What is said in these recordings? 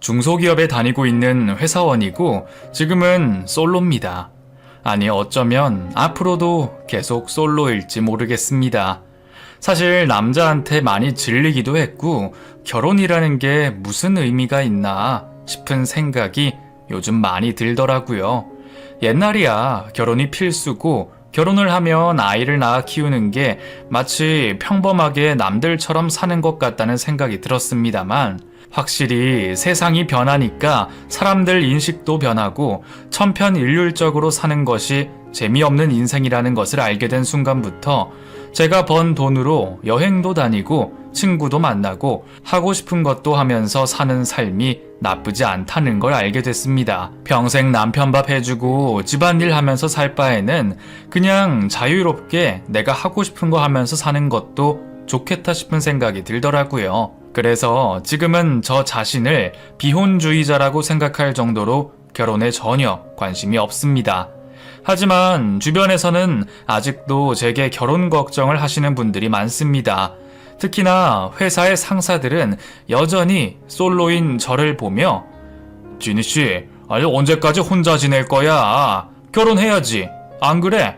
중소기업에 다니고 있는 회사원이고 지금은 솔로입니다. 아니 어쩌면 앞으로도 계속 솔로일지 모르겠습니다. 사실 남자한테 많이 질리기도 했고 결혼이라는 게 무슨 의미가 있나 싶은 생각이 요즘 많이 들더라고요. 옛날이야 결혼이 필수고 결혼을 하면 아이를 낳아 키우는 게 마치 평범하게 남들처럼 사는 것 같다는 생각이 들었습니다만 확실히 세상이 변하니까 사람들 인식도 변하고 천편일률적으로 사는 것이 재미없는 인생이라는 것을 알게 된 순간부터 제가 번 돈으로 여행도 다니고 친구도 만나고 하고 싶은 것도 하면서 사는 삶이 나쁘지 않다는 걸 알게 됐습니다. 평생 남편 밥 해주고 집안일 하면서 살 바에는 그냥 자유롭게 내가 하고 싶은 거 하면서 사는 것도 좋겠다 싶은 생각이 들더라고요. 그래서 지금은 저 자신을 비혼주의자라고 생각할 정도로 결혼에 전혀 관심이 없습니다. 하지만 주변에서는 아직도 제게 결혼 걱정을 하시는 분들이 많습니다. 특히나 회사의 상사들은 여전히 솔로인 저를 보며 지니씨, 아니 언제까지 혼자 지낼 거야? 결혼해야지. 안 그래?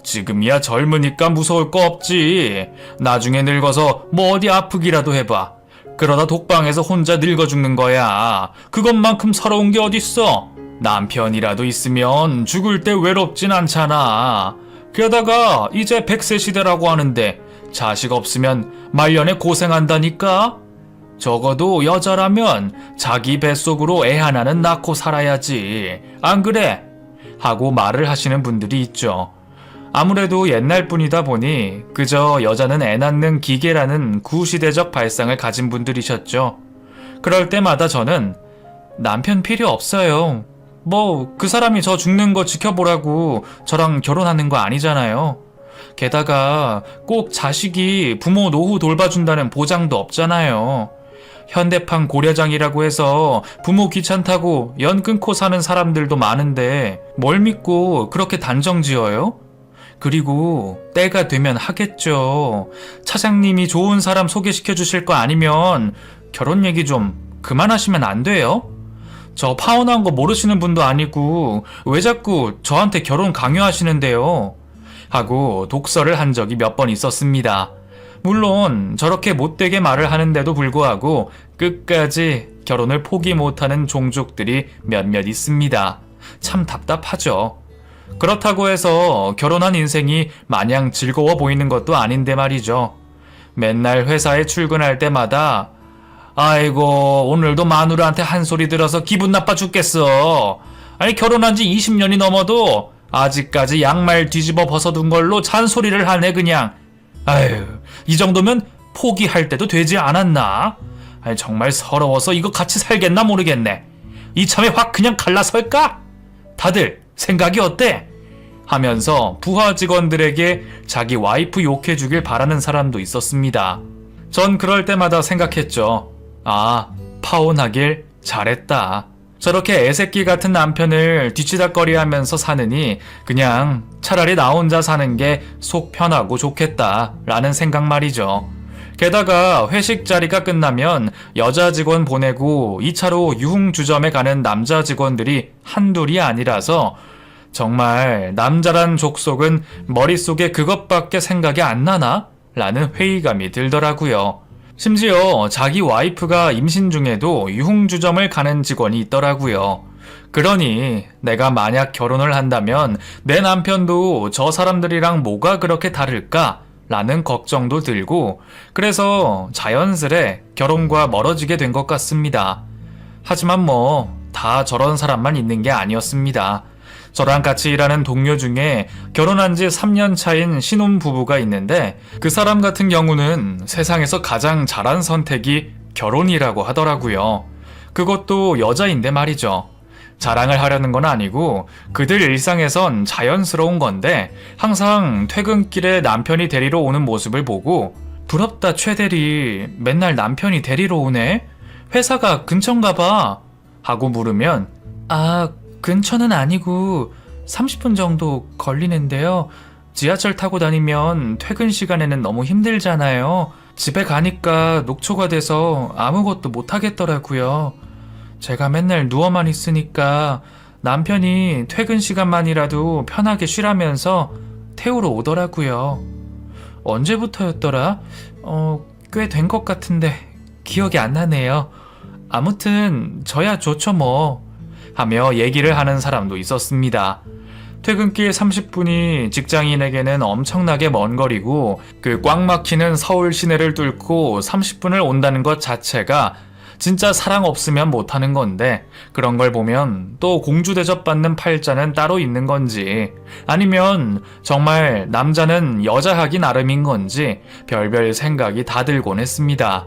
지금이야 젊으니까 무서울 거 없지. 나중에 늙어서 뭐 어디 아프기라도 해봐. 그러다 독방에서 혼자 늙어 죽는 거야. 그것만큼 서러운 게 어딨어? 남편이라도 있으면 죽을 때 외롭진 않잖아. 게다가 이제 100세 시대라고 하는데 자식 없으면 말년에 고생한다니까? 적어도 여자라면 자기 뱃속으로 애 하나는 낳고 살아야지. 안 그래? 하고 말을 하시는 분들이 있죠. 아무래도 옛날 분이다 보니 그저 여자는 애 낳는 기계라는 구시대적 발상을 가진 분들이셨죠. 그럴 때마다 저는 남편 필요 없어요. 뭐 그 사람이 저 죽는 거 지켜보라고 저랑 결혼하는 거 아니잖아요. 게다가 꼭 자식이 부모 노후 돌봐준다는 보장도 없잖아요. 현대판 고려장이라고 해서 부모 귀찮다고 연 끊고 사는 사람들도 많은데 뭘 믿고 그렇게 단정 지어요? 그리고 때가 되면 하겠죠. 차장님이 좋은 사람 소개시켜 주실 거 아니면 결혼 얘기 좀 그만하시면 안 돼요? 저 파혼한 거 모르시는 분도 아니고 왜 자꾸 저한테 결혼 강요하시는데요? 하고 독설을 한 적이 몇 번 있었습니다. 물론 저렇게 못되게 말을 하는데도 불구하고 끝까지 결혼을 포기 못하는 종족들이 몇몇 있습니다. 참 답답하죠. 그렇다고 해서 결혼한 인생이 마냥 즐거워 보이는 것도 아닌데 말이죠. 맨날 회사에 출근할 때마다 아이고 오늘도 마누라한테 한 소리 들어서 기분 나빠 죽겠어. 아니 결혼한 지 20년이 넘어도 아직까지 양말 뒤집어 벗어둔 걸로 잔소리를 하네 그냥. 아유 이 정도면 포기할 때도 되지 않았나? 아니 정말 서러워서 이거 같이 살겠나 모르겠네. 이참에 확 그냥 갈라설까? 다들 생각이 어때? 하면서 부하 직원들에게 자기 와이프 욕해주길 바라는 사람도 있었습니다. 전 그럴 때마다 생각했죠. 아, 파혼하길 잘했다. 저렇게 애새끼 같은 남편을 뒤치다꺼리 하면서 사느니 그냥 차라리 나 혼자 사는 게 속 편하고 좋겠다 라는 생각 말이죠. 게다가 회식 자리가 끝나면 여자 직원 보내고 2차로 유흥주점에 가는 남자 직원들이 한둘이 아니라서 정말 남자란 족속은 머릿속에 그것밖에 생각이 안 나나? 라는 회의감이 들더라고요. 심지어 자기 와이프가 임신 중에도 유흥주점을 가는 직원이 있더라고요. 그러니 내가 만약 결혼을 한다면 내 남편도 저 사람들이랑 뭐가 그렇게 다를까? 라는 걱정도 들고 그래서 자연스레 결혼과 멀어지게 된 것 같습니다. 하지만 뭐 다 저런 사람만 있는 게 아니었습니다. 저랑 같이 일하는 동료 중에 결혼한 지 3년 차인 신혼부부가 있는데 그 사람 같은 경우는 세상에서 가장 잘한 선택이 결혼이라고 하더라고요. 그것도 여자인데 말이죠. 자랑을 하려는 건 아니고 그들 일상에선 자연스러운 건데 항상 퇴근길에 남편이 데리러 오는 모습을 보고 부럽다 최대리 맨날 남편이 데리러 오네? 회사가 근처인가 봐 하고 물으면 아 근처는 아니고 30분 정도 걸리는데요. 지하철 타고 다니면 퇴근 시간에는 너무 힘들잖아요. 집에 가니까 녹초가 돼서 아무것도 못 하겠더라고요. 제가 맨날 누워만 있으니까 남편이 퇴근 시간만이라도 편하게 쉬라면서 태우러 오더라고요. 언제부터였더라? 꽤 된 것 같은데 기억이 안 나네요. 아무튼 저야 좋죠 뭐. 하며 얘기를 하는 사람도 있었습니다. 퇴근길 30분이 직장인에게는 엄청나게 먼 거리고 그 꽉 막히는 서울 시내를 뚫고 30분을 온다는 것 자체가 진짜 사랑 없으면 못하는 건데 그런 걸 보면 또 공주 대접받는 팔자는 따로 있는 건지 아니면 정말 남자는 여자 하기 나름인 건지 별별 생각이 다 들곤 했습니다.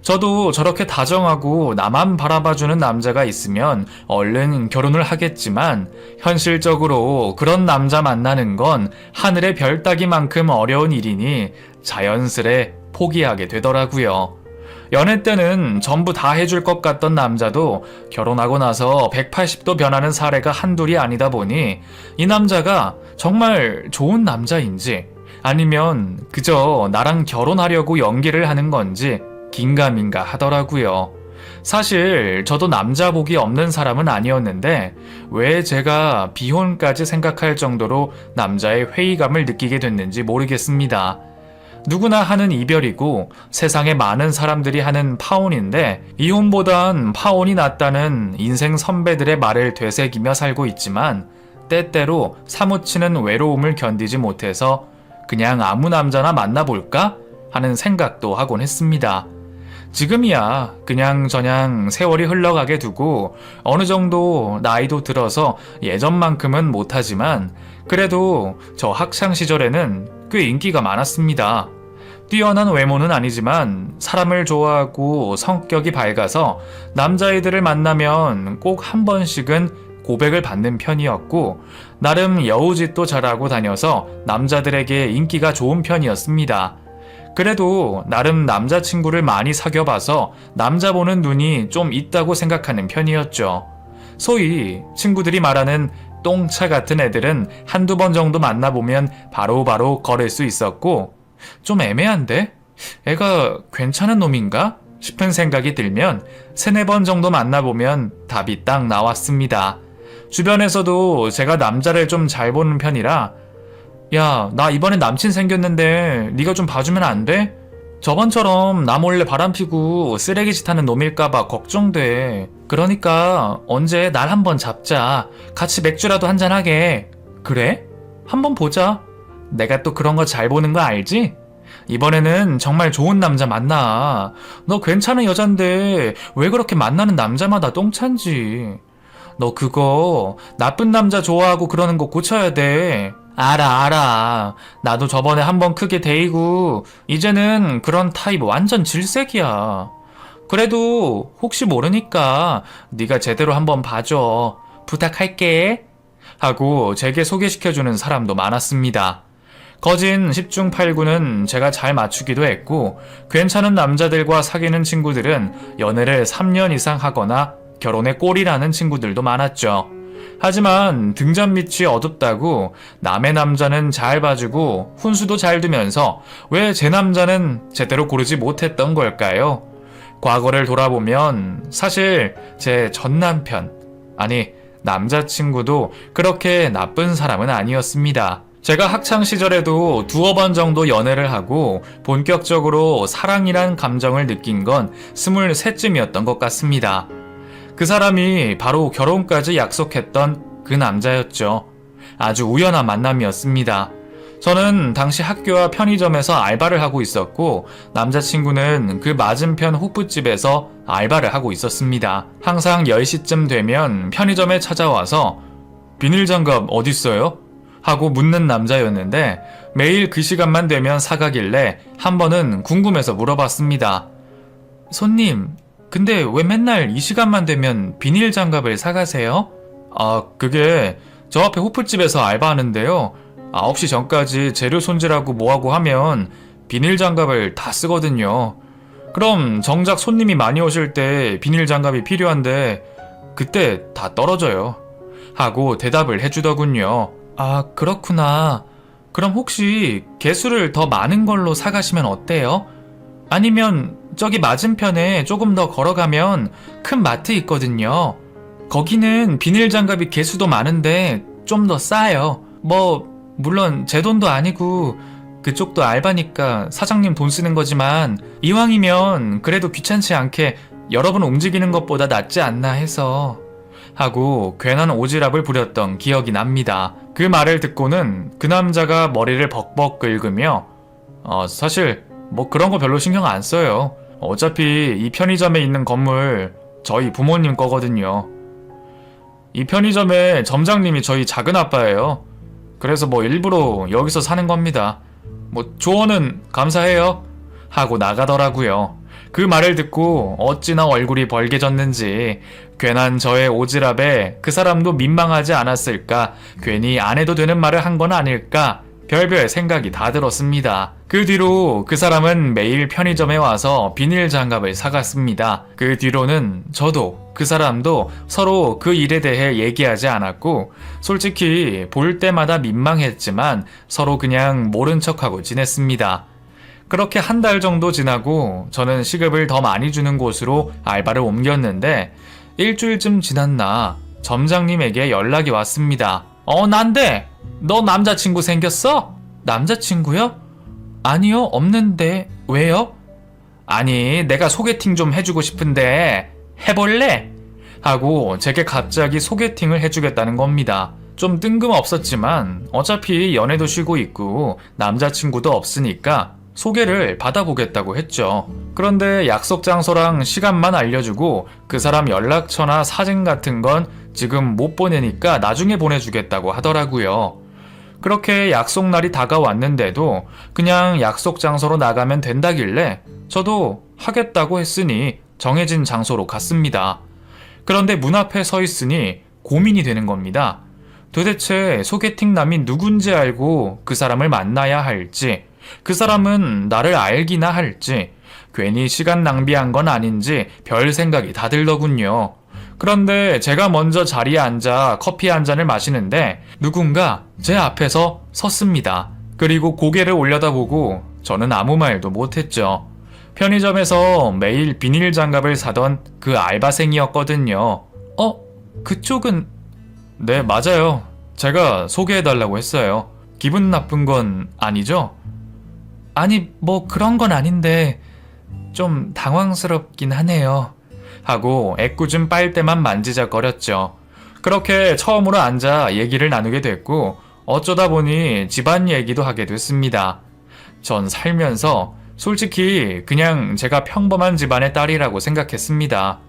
저도 저렇게 다정하고 나만 바라봐주는 남자가 있으면 얼른 결혼을 하겠지만 현실적으로 그런 남자 만나는 건 하늘의 별 따기만큼 어려운 일이니 자연스레 포기하게 되더라고요. 연애 때는 전부 다 해줄 것 같던 남자도 결혼하고 나서 180도 변하는 사례가 한둘이 아니다 보니 이 남자가 정말 좋은 남자인지 아니면 그저 나랑 결혼하려고 연기를 하는 건지 긴가민가 하더라고요. 사실 저도 남자 복이 없는 사람은 아니었는데 왜 제가 비혼까지 생각할 정도로 남자의 회의감을 느끼게 됐는지 모르겠습니다. 누구나 하는 이별이고 세상에 많은 사람들이 하는 파혼인데 이혼보단 파혼이 낫다는 인생 선배들의 말을 되새기며 살고 있지만 때때로 사무치는 외로움을 견디지 못해서 그냥 아무 남자나 만나볼까? 하는 생각도 하곤 했습니다. 지금이야 그냥저냥 세월이 흘러가게 두고 어느 정도 나이도 들어서 예전만큼은 못하지만 그래도 저 학창시절에는 꽤 인기가 많았습니다. 뛰어난 외모는 아니지만 사람을 좋아하고 성격이 밝아서 남자애들을 만나면 꼭 한 번씩은 고백을 받는 편이었고 나름 여우짓도 잘하고 다녀서 남자들에게 인기가 좋은 편이었습니다. 그래도 나름 남자친구를 많이 사귀어봐서 남자 보는 눈이 좀 있다고 생각하는 편이었죠. 소위 친구들이 말하는 똥차 같은 애들은 한두 번 정도 만나보면 바로바로 걸을 수 있었고 좀 애매한데? 애가 괜찮은 놈인가? 싶은 생각이 들면 3-4번 정도 만나보면 답이 딱 나왔습니다. 주변에서도 제가 남자를 좀 잘 보는 편이라 야, 나 이번에 남친 생겼는데 네가 좀 봐주면 안 돼? 저번처럼 나 몰래 바람피고 쓰레기짓 하는 놈일까봐 걱정돼. 그러니까 언제 날 한번 잡자. 같이 맥주라도 한잔하게. 그래? 한번 보자. 내가 또 그런 거 잘 보는 거 알지? 이번에는 정말 좋은 남자 만나. 너 괜찮은 여잔데 왜 그렇게 만나는 남자마다 똥찬지. 너 그거 나쁜 남자 좋아하고 그러는 거 고쳐야 돼. 알아. 나도 저번에 한번 크게 데이고 이제는 그런 타입 완전 질색이야. 그래도 혹시 모르니까 네가 제대로 한번 봐줘. 부탁할게. 하고 제게 소개시켜주는 사람도 많았습니다. 거진 10중 8구는 제가 잘 맞추기도 했고 괜찮은 남자들과 사귀는 친구들은 연애를 3년 이상 하거나 결혼에 꼴이라는 친구들도 많았죠. 하지만 등잔 밑이 어둡다고 남의 남자는 잘 봐주고 훈수도 잘 두면서 왜 제 남자는 제대로 고르지 못했던 걸까요? 과거를 돌아보면 사실 제 전 남편, 아니 남자친구도 그렇게 나쁜 사람은 아니었습니다. 제가 학창시절에도 2-번 정도 연애를 하고 본격적으로 사랑이란 감정을 느낀 건 23쯤이었던 것 같습니다. 그 사람이 바로 결혼까지 약속했던 그 남자였죠. 아주 우연한 만남이었습니다. 저는 당시 학교와 편의점에서 알바를 하고 있었고 남자친구는 그 맞은편 호프집에서 알바를 하고 있었습니다. 항상 10시쯤 되면 편의점에 찾아와서 비닐장갑 어딨어요? 하고 묻는 남자였는데 매일 그 시간만 되면 사가길래 한 번은 궁금해서 물어봤습니다. 손님, 근데 왜 맨날 이 시간만 되면 비닐 장갑을 사가세요? 그게 저 앞에 호프집에서 알바하는데요. 9시 전까지 재료 손질하고 뭐하고 하면 비닐 장갑을 다 쓰거든요. 그럼 정작 손님이 많이 오실 때 비닐 장갑이 필요한데 그때 다 떨어져요. 하고 대답을 해주더군요. 그렇구나. 그럼 혹시 개수를 더 많은 걸로 사가시면 어때요? 아니면 저기 맞은편에 조금 더 걸어가면 큰 마트 있거든요. 거기는 비닐 장갑이 개수도 많은데 좀 더 싸요. 물론 제 돈도 아니고 그쪽도 알바니까 사장님 돈 쓰는 거지만 이왕이면 그래도 귀찮지 않게 여러 번 움직이는 것보다 낫지 않나 해서 하고 괜한 오지랖을 부렸던 기억이 납니다. 그 말을 듣고는 그 남자가 머리를 벅벅 긁으며 사실 그런 거 별로 신경 안 써요. 어차피 이 편의점에 있는 건물 저희 부모님 거거든요. 이 편의점의 점장님이 저희 작은 아빠예요. 그래서 일부러 여기서 사는 겁니다. 조언은 감사해요. 하고 나가더라고요. 그 말을 듣고 어찌나 얼굴이 벌개졌는지 괜한 저의 오지랖에 그 사람도 민망하지 않았을까, 괜히 안 해도 되는 말을 한 건 아닐까, 별별 생각이 다 들었습니다. 그 뒤로 그 사람은 매일 편의점에 와서 비닐 장갑을 사갔습니다. 그 뒤로는 저도 그 사람도 서로 그 일에 대해 얘기하지 않았고, 솔직히 볼 때마다 민망했지만 서로 그냥 모른 척하고 지냈습니다. 그렇게 한 달 정도 지나고 저는 시급을 더 많이 주는 곳으로 알바를 옮겼는데, 일주일쯤 지났나 점장님에게 연락이 왔습니다. 난데 너 남자친구 생겼어? 남자친구요? 아니요, 없는데. 왜요? 아니, 내가 소개팅 좀 해주고 싶은데 해볼래? 하고 제게 갑자기 소개팅을 해주겠다는 겁니다. 좀 뜬금없었지만 어차피 연애도 쉬고 있고 남자친구도 없으니까 소개를 받아보겠다고 했죠. 그런데 약속 장소랑 시간만 알려주고 그 사람 연락처나 사진 같은 건 지금 못 보내니까 나중에 보내주겠다고 하더라고요. 그렇게 약속 날이 다가왔는데도 그냥 약속 장소로 나가면 된다길래 저도 하겠다고 했으니 정해진 장소로 갔습니다. 그런데 문 앞에 서 있으니 고민이 되는 겁니다. 도대체 소개팅남이 누군지 알고 그 사람을 만나야 할지, 그 사람은 나를 알기나 할지, 괜히 시간 낭비한 건 아닌지 별 생각이 다 들더군요. 그런데 제가 먼저 자리에 앉아 커피 한 잔을 마시는데 누군가 제 앞에서 섰습니다. 그리고 고개를 올려다보고 저는 아무 말도 못했죠. 편의점에서 매일 비닐 장갑을 사던 그 알바생이었거든요. 그쪽은? 네, 맞아요. 제가 소개해달라고 했어요. 기분 나쁜 건 아니죠? 아니, 그런 건 아닌데 좀 당황스럽긴 하네요. 하고 애꿎은 빨대만 만지작거렸죠. 그렇게 처음으로 앉아 얘기를 나누게 됐고 어쩌다 보니 집안 얘기도 하게 됐습니다. 전 살면서 솔직히 그냥 제가 평범한 집안의 딸이라고 생각했습니다.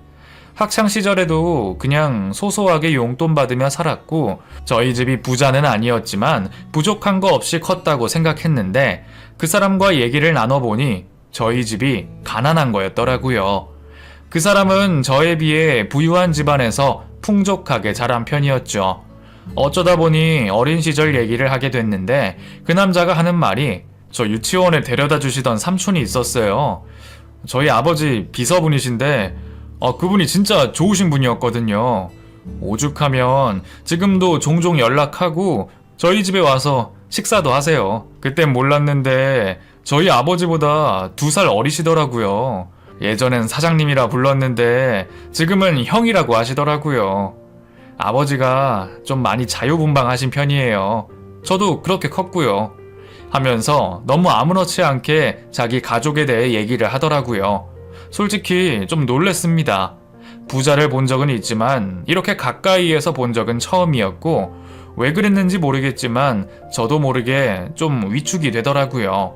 학창시절에도 그냥 소소하게 용돈 받으며 살았고 저희 집이 부자는 아니었지만 부족한 거 없이 컸다고 생각했는데 그 사람과 얘기를 나눠보니 저희 집이 가난한 거였더라고요. 그 사람은 저에 비해 부유한 집안에서 풍족하게 자란 편이었죠. 어쩌다 보니 어린 시절 얘기를 하게 됐는데 그 남자가 하는 말이 저 유치원에 데려다 주시던 삼촌이 있었어요. 저희 아버지 비서분이신데 그분이 진짜 좋으신 분이었거든요. 오죽하면 지금도 종종 연락하고 저희 집에 와서 식사도 하세요. 그땐 몰랐는데 저희 아버지보다 2살 어리시더라고요. 예전엔 사장님이라 불렀는데 지금은 형이라고 하시더라고요. 아버지가 좀 많이 자유분방하신 편이에요. 저도 그렇게 컸고요. 하면서 너무 아무렇지 않게 자기 가족에 대해 얘기를 하더라고요. 솔직히 좀 놀랬습니다. 부자를 본 적은 있지만 이렇게 가까이에서 본 적은 처음이었고 왜 그랬는지 모르겠지만 저도 모르게 좀 위축이 되더라고요.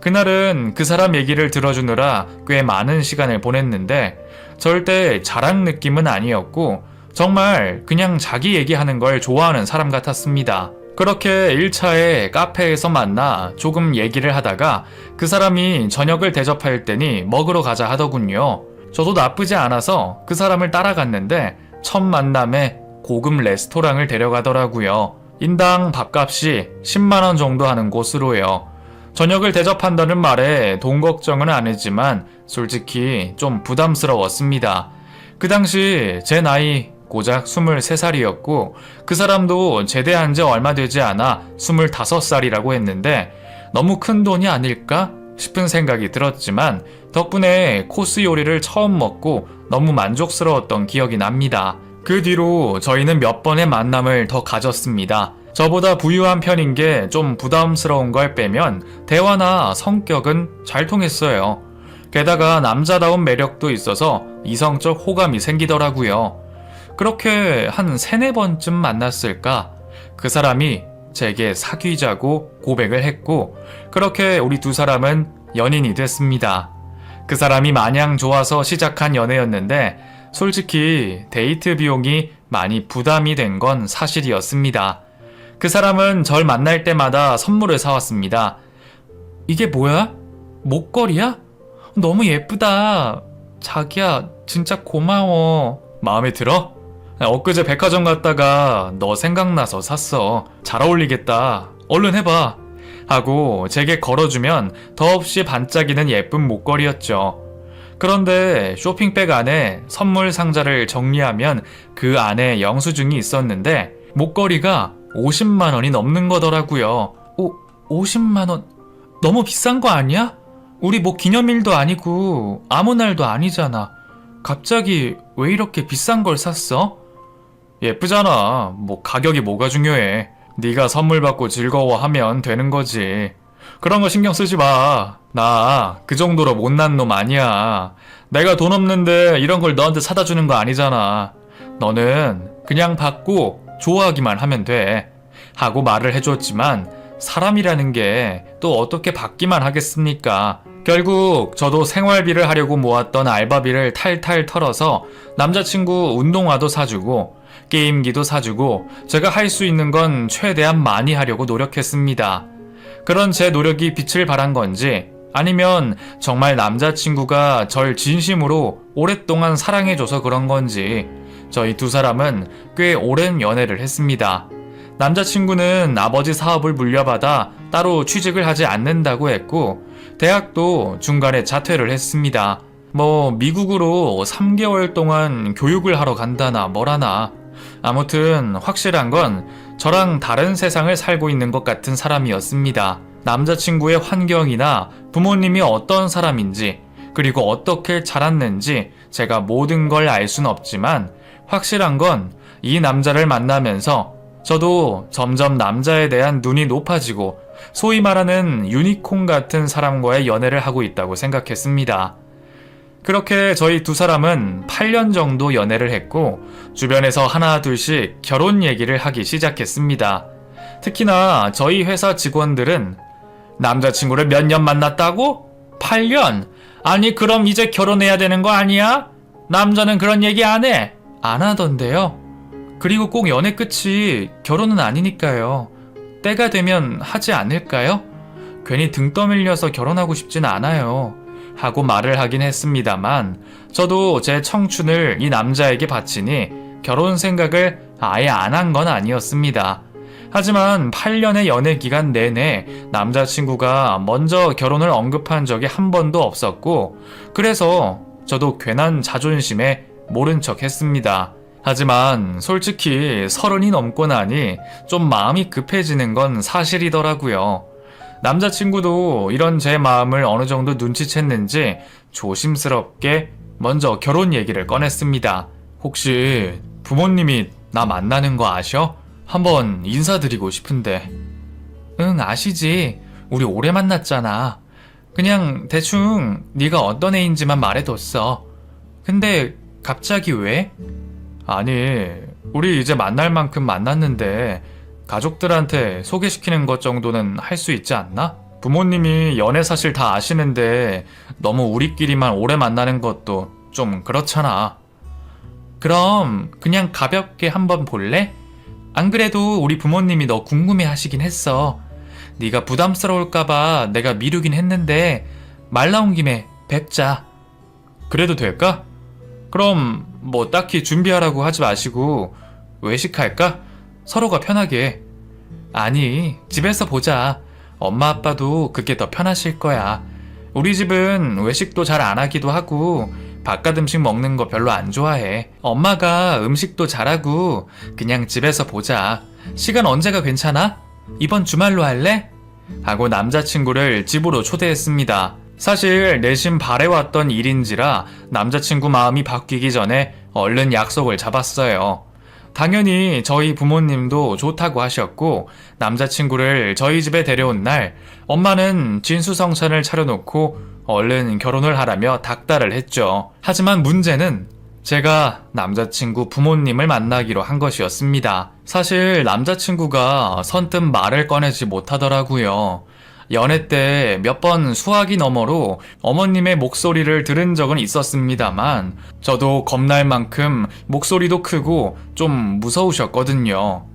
그날은 그 사람 얘기를 들어주느라 꽤 많은 시간을 보냈는데 절대 자랑 느낌은 아니었고 정말 그냥 자기 얘기하는 걸 좋아하는 사람 같았습니다. 그렇게 1차에 카페에서 만나 조금 얘기를 하다가 그 사람이 저녁을 대접할 때니 먹으러 가자 하더군요. 저도 나쁘지 않아서 그 사람을 따라갔는데 첫 만남에 고급 레스토랑을 데려가더라고요. 인당 밥값이 10만원 정도 하는 곳으로요. 저녁을 대접한다는 말에 돈 걱정은 안 했지만 솔직히 좀 부담스러웠습니다. 그 당시 제 나이 고작 23살이었고 그 사람도 제대한 지 얼마 되지 않아 25살이라고 했는데 너무 큰 돈이 아닐까 싶은 생각이 들었지만 덕분에 코스 요리를 처음 먹고 너무 만족스러웠던 기억이 납니다. 그 뒤로 저희는 몇 번의 만남을 더 가졌습니다. 저보다 부유한 편인 게 좀 부담스러운 걸 빼면 대화나 성격은 잘 통했어요. 게다가 남자다운 매력도 있어서 이성적 호감이 생기더라고요. 그렇게 한 3-4번쯤 만났을까? 그 사람이 제게 사귀자고 고백을 했고, 그렇게 우리 두 사람은 연인이 됐습니다. 그 사람이 마냥 좋아서 시작한 연애였는데 솔직히 데이트 비용이 많이 부담이 된 건 사실이었습니다. 그 사람은 절 만날 때마다 선물을 사왔습니다. 이게 뭐야? 목걸이야? 너무 예쁘다. 자기야, 진짜 고마워. 마음에 들어? 엊그제 백화점 갔다가 너 생각나서 샀어. 잘 어울리겠다. 얼른 해봐. 하고 제게 걸어주면 더없이 반짝이는 예쁜 목걸이였죠. 그런데 쇼핑백 안에 선물 상자를 정리하면 그 안에 영수증이 있었는데 목걸이가 50만 원이 넘는 거더라고요. 50만 원? 너무 비싼 거 아니야? 우리 뭐 기념일도 아니고 아무 날도 아니잖아. 갑자기 왜 이렇게 비싼 걸 샀어? 예쁘잖아. 뭐 가격이 뭐가 중요해. 네가 선물 받고 즐거워하면 되는 거지. 그런 거 신경 쓰지 마. 나 그 정도로 못난 놈 아니야. 내가 돈 없는데 이런 걸 너한테 사다 주는 거 아니잖아. 너는 그냥 받고 좋아하기만 하면 돼. 하고 말을 해줬지만 사람이라는 게 또 어떻게 받기만 하겠습니까? 결국 저도 생활비를 하려고 모았던 알바비를 탈탈 털어서 남자친구 운동화도 사주고 게임기도 사주고 제가 할 수 있는 건 최대한 많이 하려고 노력했습니다. 그런 제 노력이 빛을 발한 건지 아니면 정말 남자친구가 절 진심으로 오랫동안 사랑해줘서 그런 건지 저희 두 사람은 꽤 오랜 연애를 했습니다. 남자친구는 아버지 사업을 물려받아 따로 취직을 하지 않는다고 했고 대학도 중간에 자퇴를 했습니다. 뭐 미국으로 3개월 동안 교육을 하러 간다나 뭐라나. 아무튼 확실한 건 저랑 다른 세상을 살고 있는 것 같은 사람이었습니다. 남자친구의 환경이나 부모님이 어떤 사람인지 그리고 어떻게 자랐는지 제가 모든 걸 알 순 없지만 확실한 건 이 남자를 만나면서 저도 점점 남자에 대한 눈이 높아지고 소위 말하는 유니콘 같은 사람과의 연애를 하고 있다고 생각했습니다. 그렇게 저희 두 사람은 8년 정도 연애를 했고 주변에서 하나 둘씩 결혼 얘기를 하기 시작했습니다. 특히나 저희 회사 직원들은 남자친구를 몇 년 만났다고? 8년? 아니 그럼 이제 결혼해야 되는 거 아니야? 남자는 그런 얘기 안 해? 안 하던데요. 그리고 꼭 연애 끝이 결혼은 아니니까요. 때가 되면 하지 않을까요? 괜히 등 떠밀려서 결혼하고 싶진 않아요. 하고 말을 하긴 했습니다만 저도 제 청춘을 이 남자에게 바치니 결혼 생각을 아예 안 한 건 아니었습니다. 하지만 8년의 연애 기간 내내 남자친구가 먼저 결혼을 언급한 적이 한 번도 없었고 그래서 저도 괜한 자존심에 모른 척 했습니다. 하지만 솔직히 30이 넘고 나니 좀 마음이 급해지는 건 사실이더라고요. 남자친구도 이런 제 마음을 어느 정도 눈치챘는지 조심스럽게 먼저 결혼 얘기를 꺼냈습니다. 혹시 부모님이 나 만나는 거 아셔? 한번 인사드리고 싶은데. 응, 아시지. 우리 오래 만났잖아. 그냥 대충 네가 어떤 애인지만 말해뒀어. 근데 갑자기 왜? 아니, 우리 이제 만날 만큼 만났는데 가족들한테 소개시키는 것 정도는 할 수 있지 않나? 부모님이 연애 사실 다 아시는데 너무 우리끼리만 오래 만나는 것도 좀 그렇잖아. 그럼 그냥 가볍게 한번 볼래? 안 그래도 우리 부모님이 너 궁금해 하시긴 했어. 네가 부담스러울까봐 내가 미루긴 했는데 말 나온 김에 뵙자. 그래도 될까? 그럼 뭐 딱히 준비하라고 하지 마시고 외식할까? 서로가 편하게. 아니, 집에서 보자. 엄마 아빠도 그게 더 편하실 거야. 우리 집은 외식도 잘 안 하기도 하고 바깥 음식 먹는 거 별로 안 좋아해. 엄마가 음식도 잘하고 그냥 집에서 보자. 시간 언제가 괜찮아? 이번 주말로 할래? 하고 남자친구를 집으로 초대했습니다. 사실 내심 바래왔던 일인지라 남자친구 마음이 바뀌기 전에 얼른 약속을 잡았어요. 당연히 저희 부모님도 좋다고 하셨고 남자친구를 저희 집에 데려온 날 엄마는 진수성찬을 차려놓고 얼른 결혼을 하라며 닥달을 했죠. 하지만 문제는 제가 남자친구 부모님을 만나기로 한 것이었습니다. 사실 남자친구가 선뜻 말을 꺼내지 못하더라고요. 연애 때 몇 번 수화기 너머로 어머님의 목소리를 들은 적은 있었습니다만 저도 겁날 만큼 목소리도 크고 좀 무서우셨거든요.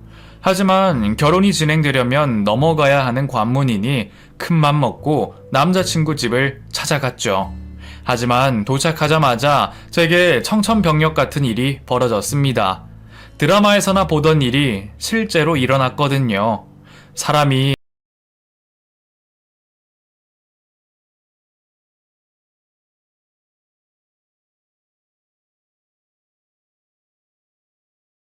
하지만 결혼이 진행되려면 넘어가야 하는 관문이니 큰맘 먹고 남자친구 집을 찾아갔죠. 하지만 도착하자마자 제게 청천벽력 같은 일이 벌어졌습니다. 드라마에서나 보던 일이 실제로 일어났거든요. 사람이